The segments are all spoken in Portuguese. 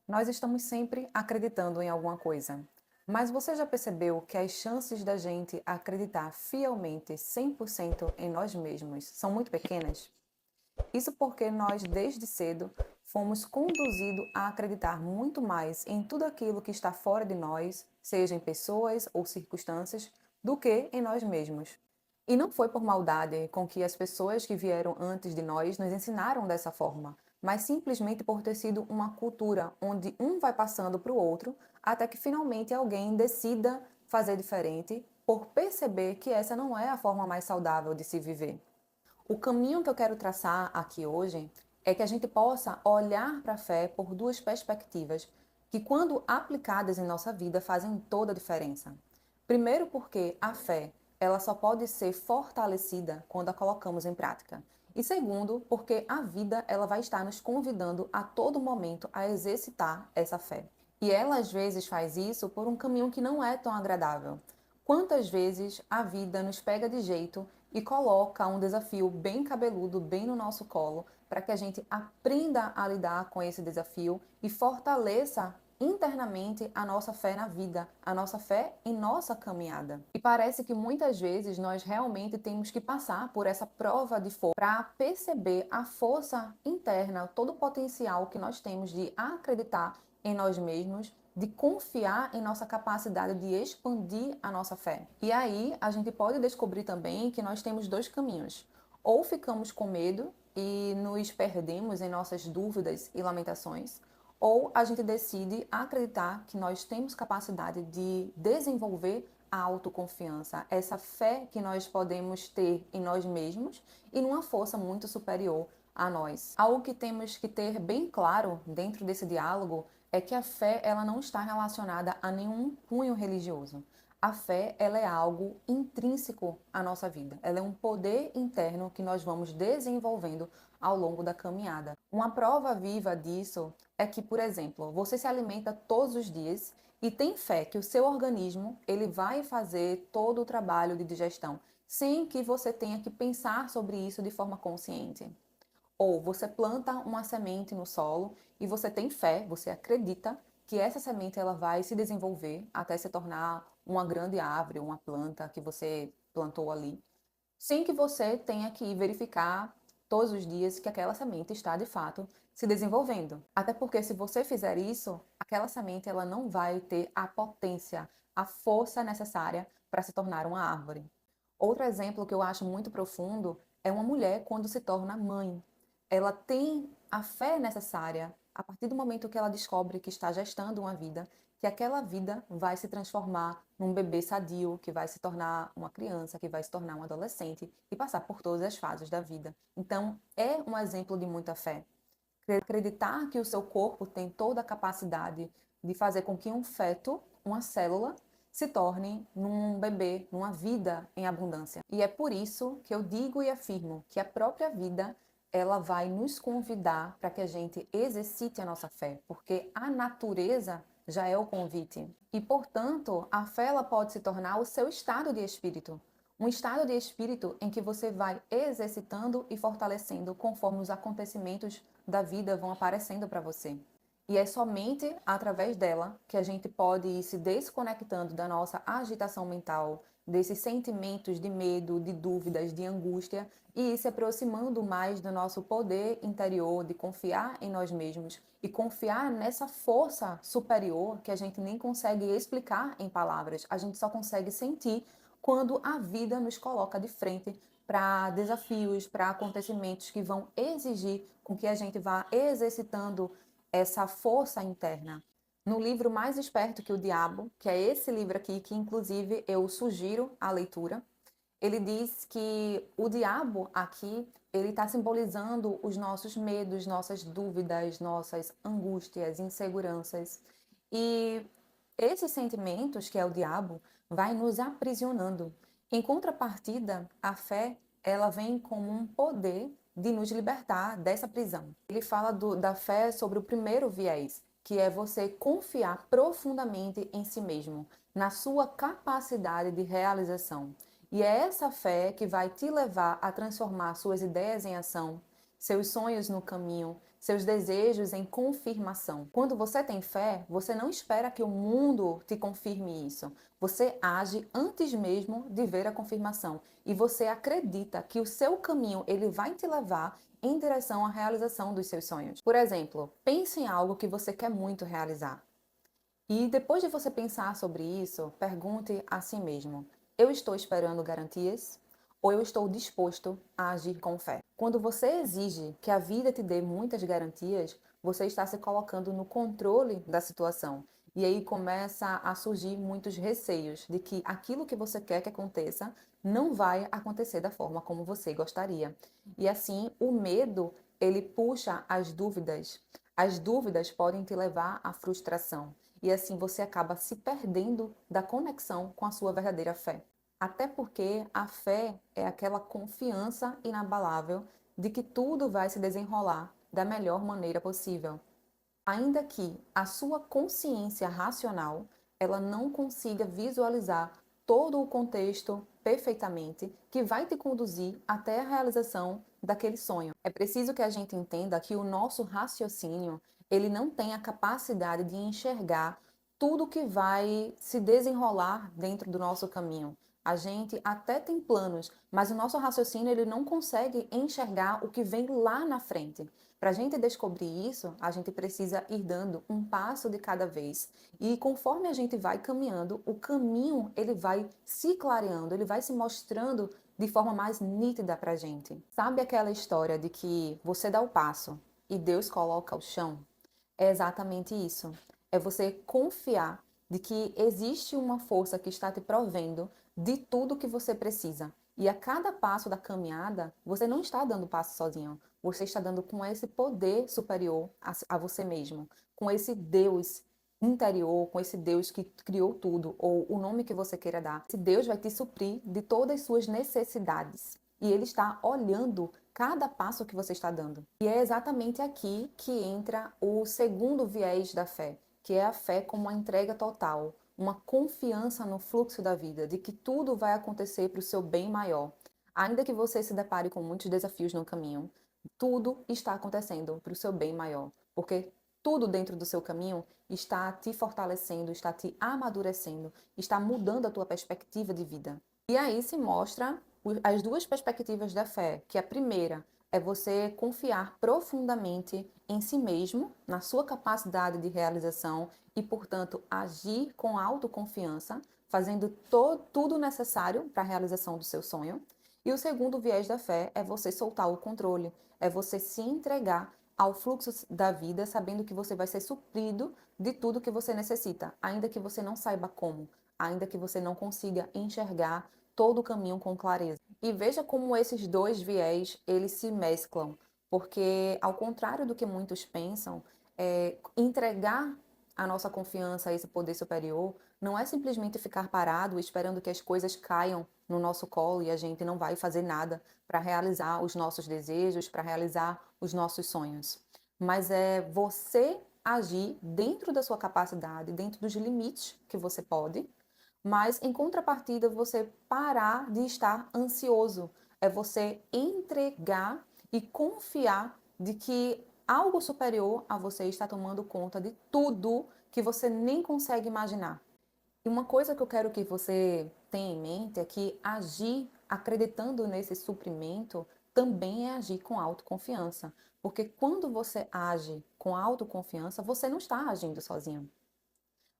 Nós estamos sempre acreditando em alguma coisa. Mas você já percebeu que as chances da gente acreditar fielmente 100% em nós mesmos são muito pequenas? Isso porque nós, desde cedo, fomos conduzidos a acreditar muito mais em tudo aquilo que está fora de nós, seja em pessoas ou circunstâncias, do que em nós mesmos. E não foi por maldade com que as pessoas que vieram antes de nós nos ensinaram dessa forma, mas simplesmente por ter sido uma cultura onde um vai passando para o outro, até que finalmente alguém decida fazer diferente, por perceber que essa não é a forma mais saudável de se viver. O caminho que eu quero traçar aqui hoje é que a gente possa olhar para a fé por duas perspectivas que, quando aplicadas em nossa vida, fazem toda a diferença. Primeiro, porque a fé ela só pode ser fortalecida quando a colocamos em prática. E segundo, porque a vida ela vai estar nos convidando a todo momento a exercitar essa fé. E ela às vezes faz isso por um caminho que não é tão agradável. Quantas vezes a vida nos pega de jeito e coloca um desafio bem cabeludo, bem no nosso colo, para que a gente aprenda a lidar com esse desafio e fortaleça internamente a nossa fé na vida, a nossa fé em nossa caminhada. E parece que muitas vezes nós realmente temos que passar por essa prova de fogo para perceber a força interna, todo o potencial que nós temos de acreditar em nós mesmos, de confiar em nossa capacidade de expandir a nossa fé. E aí a gente pode descobrir também que nós temos dois caminhos. Ou ficamos com medo e nos perdemos em nossas dúvidas e lamentações, ou a gente decide acreditar que nós temos capacidade de desenvolver a autoconfiança, essa fé que nós podemos ter em nós mesmos e numa força muito superior a nós. Algo que temos que ter bem claro dentro desse diálogo é que a fé ela não está relacionada a nenhum cunho religioso. A fé ela é algo intrínseco à nossa vida. Ela é um poder interno que nós vamos desenvolvendo ao longo da caminhada. Uma prova viva disso é que, por exemplo, você se alimenta todos os dias e tem fé que o seu organismo ele vai fazer todo o trabalho de digestão, sem que você tenha que pensar sobre isso de forma consciente. Ou você planta uma semente no solo e você tem fé, você acredita que essa semente ela vai se desenvolver até se tornar uma grande árvore, uma planta que você plantou ali, sem que você tenha que verificar todos os dias que aquela semente está de fato se desenvolvendo. Até porque se você fizer isso, aquela semente ela não vai ter a potência, a força necessária para se tornar uma árvore. Outro exemplo que eu acho muito profundo é uma mulher quando se torna mãe. Ela tem a fé necessária a partir do momento que ela descobre que está gestando uma vida, que aquela vida vai se transformar num bebê sadio, que vai se tornar uma criança, que vai se tornar um adolescente e passar por todas as fases da vida. Então, é um exemplo de muita fé. Acreditar que o seu corpo tem toda a capacidade de fazer com que um feto, uma célula, se torne num bebê, numa vida em abundância. E é por isso que eu digo e afirmo que a própria vida ela vai nos convidar para que a gente exercite a nossa fé, porque a natureza já é o convite. E, portanto, a fé ela pode se tornar o seu estado de espírito. Um estado de espírito em que você vai exercitando e fortalecendo conforme os acontecimentos da vida vão aparecendo para você. E é somente através dela que a gente pode ir se desconectando da nossa agitação mental, desses sentimentos de medo, de dúvidas, de angústia e ir se aproximando mais do nosso poder interior, de confiar em nós mesmos e confiar nessa força superior que a gente nem consegue explicar em palavras, a gente só consegue sentir quando a vida nos coloca de frente para desafios, para acontecimentos que vão exigir com que a gente vá exercitando essa força interna. No livro Mais Esperto que o Diabo, que é esse livro aqui, que inclusive eu sugiro a leitura, ele diz que o diabo aqui, ele está simbolizando os nossos medos, nossas dúvidas, nossas angústias, inseguranças. E esses sentimentos, que é o diabo, vai nos aprisionando. Em contrapartida, a fé, ela vem como um poder de nos libertar dessa prisão. Ele fala da fé sobre o primeiro viés, que é você confiar profundamente em si mesmo, na sua capacidade de realização. E é essa fé que vai te levar a transformar suas ideias em ação, seus sonhos no caminho, seus desejos em confirmação. Quando você tem fé, você não espera que o mundo te confirme isso. Você age antes mesmo de ver a confirmação e você acredita que o seu caminho ele vai te levar em direção à realização dos seus sonhos. Por exemplo, pense em algo que você quer muito realizar. E depois de você pensar sobre isso, pergunte a si mesmo: eu estou esperando garantias ou eu estou disposto a agir com fé? Quando você exige que a vida te dê muitas garantias, você está se colocando no controle da situação. E aí começa a surgir muitos receios de que aquilo que você quer que aconteça não vai acontecer da forma como você gostaria. E assim, o medo, ele puxa as dúvidas. As dúvidas podem te levar à frustração. E assim você acaba se perdendo da conexão com a sua verdadeira fé. Até porque a fé é aquela confiança inabalável de que tudo vai se desenrolar da melhor maneira possível. Ainda que a sua consciência racional ela não consiga visualizar todo o contexto perfeitamente que vai te conduzir até a realização daquele sonho. É preciso que a gente entenda que o nosso raciocínio, ele não tem a capacidade de enxergar tudo que vai se desenrolar dentro do nosso caminho. A gente até tem planos, mas o nosso raciocínio ele não consegue enxergar o que vem lá na frente. Para a gente descobrir isso, a gente precisa ir dando um passo de cada vez. E conforme a gente vai caminhando, o caminho ele vai se clareando, ele vai se mostrando de forma mais nítida para a gente. Sabe aquela história de que você dá o passo e Deus coloca o chão? É exatamente isso. É você confiar de que existe uma força que está te provendo de tudo que você precisa. E a cada passo da caminhada, você não está dando passo sozinho. Você está dando com esse poder superior a você mesmo, com esse Deus interior, com esse Deus que criou tudo, ou o nome que você queira dar. Esse Deus vai te suprir de todas as suas necessidades. E Ele está olhando cada passo que você está dando. E é exatamente aqui que entra o segundo viés da fé, que é a fé como uma entrega total, uma confiança no fluxo da vida, de que tudo vai acontecer para o seu bem maior. Ainda que você se depare com muitos desafios no caminho, tudo está acontecendo para o seu bem maior, porque tudo dentro do seu caminho está te fortalecendo, está te amadurecendo, está mudando a tua perspectiva de vida. E aí se mostra as duas perspectivas da fé, que a primeira é você confiar profundamente em si mesmo, na sua capacidade de realização e, portanto, agir com autoconfiança, fazendo tudo necessário para a realização do seu sonho. E o segundo viés da fé é você soltar o controle, é você se entregar ao fluxo da vida, sabendo que você vai ser suprido de tudo que você necessita, ainda que você não saiba como, ainda que você não consiga enxergar todo o caminho com clareza. E veja como esses dois viés, eles se mesclam, porque ao contrário do que muitos pensam, entregar a nossa confiança a esse poder superior não é simplesmente ficar parado esperando que as coisas caiam no nosso colo e a gente não vai fazer nada para realizar os nossos desejos, para realizar os nossos sonhos. Mas é você agir dentro da sua capacidade, dentro dos limites que você pode, mas em contrapartida você parar de estar ansioso. É você entregar e confiar de que algo superior a você está tomando conta de tudo que você nem consegue imaginar. E uma coisa que eu quero que você tenha em mente é que agir acreditando nesse suprimento também é agir com autoconfiança. Porque quando você age com autoconfiança, você não está agindo sozinho.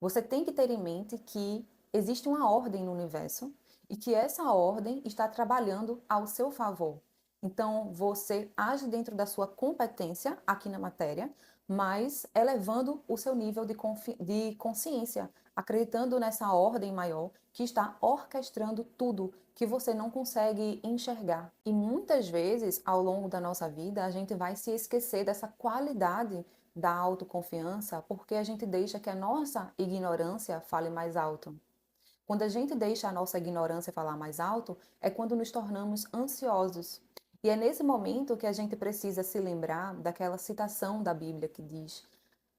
Você tem que ter em mente que existe uma ordem no universo e que essa ordem está trabalhando ao seu favor. Então, você age dentro da sua competência aqui na matéria, mas elevando o seu nível de consciência, acreditando nessa ordem maior que está orquestrando tudo que você não consegue enxergar. E muitas vezes, ao longo da nossa vida, a gente vai se esquecer dessa qualidade da autoconfiança porque a gente deixa que a nossa ignorância fale mais alto. Quando a gente deixa a nossa ignorância falar mais alto, é quando nos tornamos ansiosos. E é nesse momento que a gente precisa se lembrar daquela citação da Bíblia que diz: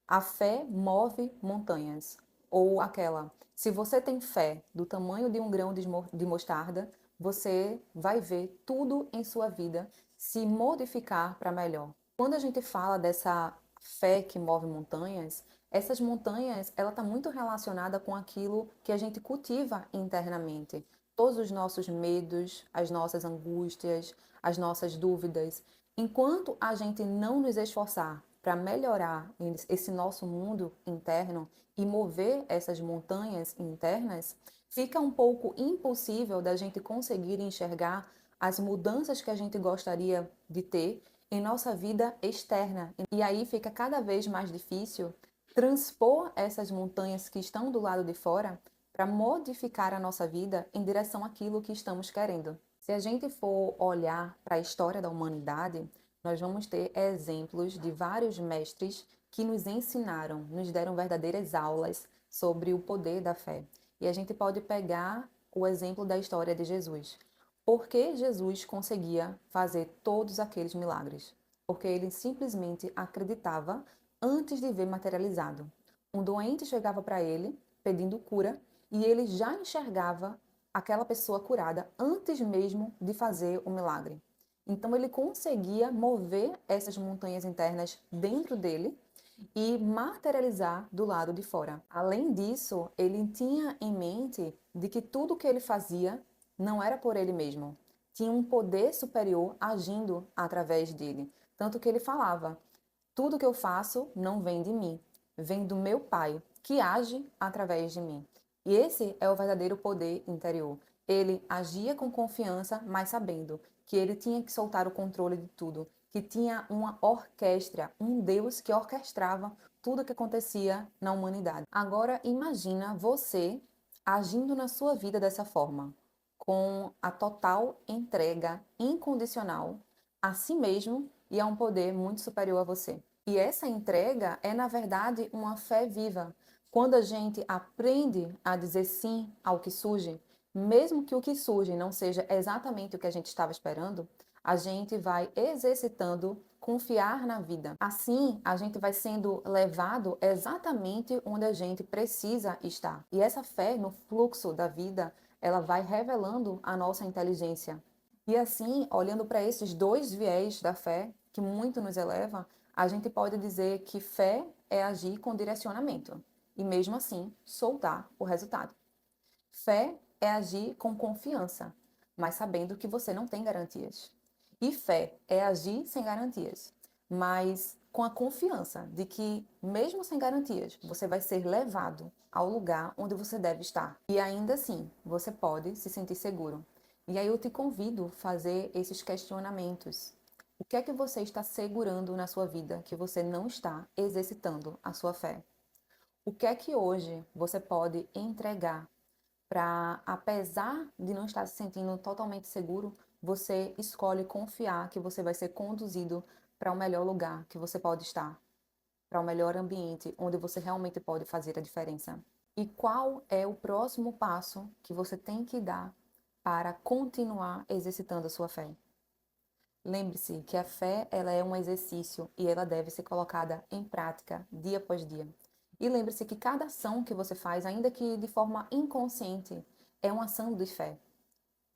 a fé move montanhas. Ou aquela: se você tem fé do tamanho de um grão de mostarda, você vai ver tudo em sua vida se modificar para melhor. Quando a gente fala dessa fé que move montanhas, essas montanhas, ela está muito relacionada com aquilo que a gente cultiva internamente. Todos os nossos medos, as nossas angústias, as nossas dúvidas. Enquanto a gente não nos esforçar para melhorar esse nosso mundo interno e mover essas montanhas internas, fica um pouco impossível da gente conseguir enxergar as mudanças que a gente gostaria de ter em nossa vida externa. E aí fica cada vez mais difícil transpor essas montanhas que estão do lado de fora para modificar a nossa vida em direção àquilo que estamos querendo. Se a gente for olhar para a história da humanidade, nós vamos ter exemplos de vários mestres que nos ensinaram, nos deram verdadeiras aulas sobre o poder da fé. E a gente pode pegar o exemplo da história de Jesus. Por que Jesus conseguia fazer todos aqueles milagres? Porque ele simplesmente acreditava antes de ver materializado. Um doente chegava para ele pedindo cura e ele já enxergava aquela pessoa curada antes mesmo de fazer o milagre. Então ele conseguia mover essas montanhas internas dentro dele e materializar do lado de fora. Além disso, ele tinha em mente de que tudo que ele fazia não era por ele mesmo. Tinha um poder superior agindo através dele. Tanto que ele falava: tudo que eu faço não vem de mim, vem do meu Pai, que age através de mim. E esse é o verdadeiro poder interior. Ele agia com confiança, mas sabendo que ele tinha que soltar o controle de tudo, que tinha uma orquestra, um Deus que orquestrava tudo o que acontecia na humanidade. Agora imagina você agindo na sua vida dessa forma, com a total entrega incondicional a si mesmo e a um poder muito superior a você. E essa entrega é, na verdade, uma fé viva. Quando a gente aprende a dizer sim ao que surge, mesmo que o que surge não seja exatamente o que a gente estava esperando, a gente vai exercitando confiar na vida. Assim, a gente vai sendo levado exatamente onde a gente precisa estar. E essa fé no fluxo da vida, ela vai revelando a nossa inteligência. E assim, olhando para esses dois viés da fé, que muito nos eleva, a gente pode dizer que fé é agir com direcionamento e, mesmo assim, soltar o resultado. Fé é agir com confiança, mas sabendo que você não tem garantias. E fé é agir sem garantias, mas com a confiança de que, mesmo sem garantias, você vai ser levado ao lugar onde você deve estar. E ainda assim, você pode se sentir seguro. E aí eu te convido a fazer esses questionamentos. O que é que você está segurando na sua vida que você não está exercitando a sua fé? O que é que hoje você pode entregar para, apesar de não estar se sentindo totalmente seguro, você escolhe confiar que você vai ser conduzido para o melhor lugar que você pode estar, para o melhor ambiente onde você realmente pode fazer a diferença. E qual é o próximo passo que você tem que dar para continuar exercitando a sua fé? Lembre-se que a fé, ela é um exercício e ela deve ser colocada em prática dia após dia. E lembre-se que cada ação que você faz, ainda que de forma inconsciente, é uma ação de fé.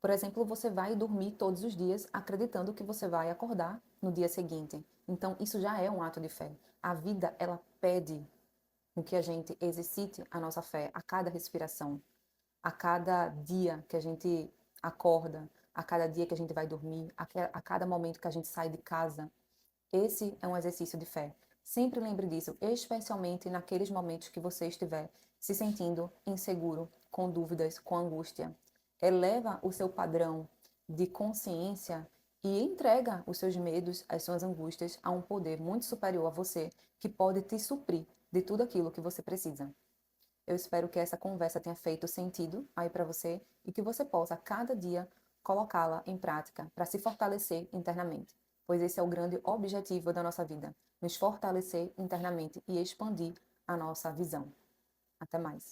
Por exemplo, você vai dormir todos os dias acreditando que você vai acordar no dia seguinte. Então, isso já é um ato de fé. A vida, ela pede com que a gente exercite a nossa fé a cada respiração, a cada dia que a gente acorda, a cada dia que a gente vai dormir, a cada momento que a gente sai de casa. Esse é um exercício de fé. Sempre lembre disso, especialmente naqueles momentos que você estiver se sentindo inseguro, com dúvidas, com angústia. Eleva o seu padrão de consciência e entrega os seus medos, as suas angústias a um poder muito superior a você, que pode te suprir de tudo aquilo que você precisa. Eu espero que essa conversa tenha feito sentido aí para você e que você possa, a cada dia, colocá-la em prática para se fortalecer internamente, pois esse é o grande objetivo da nossa vida, nos fortalecer internamente e expandir a nossa visão. Até mais.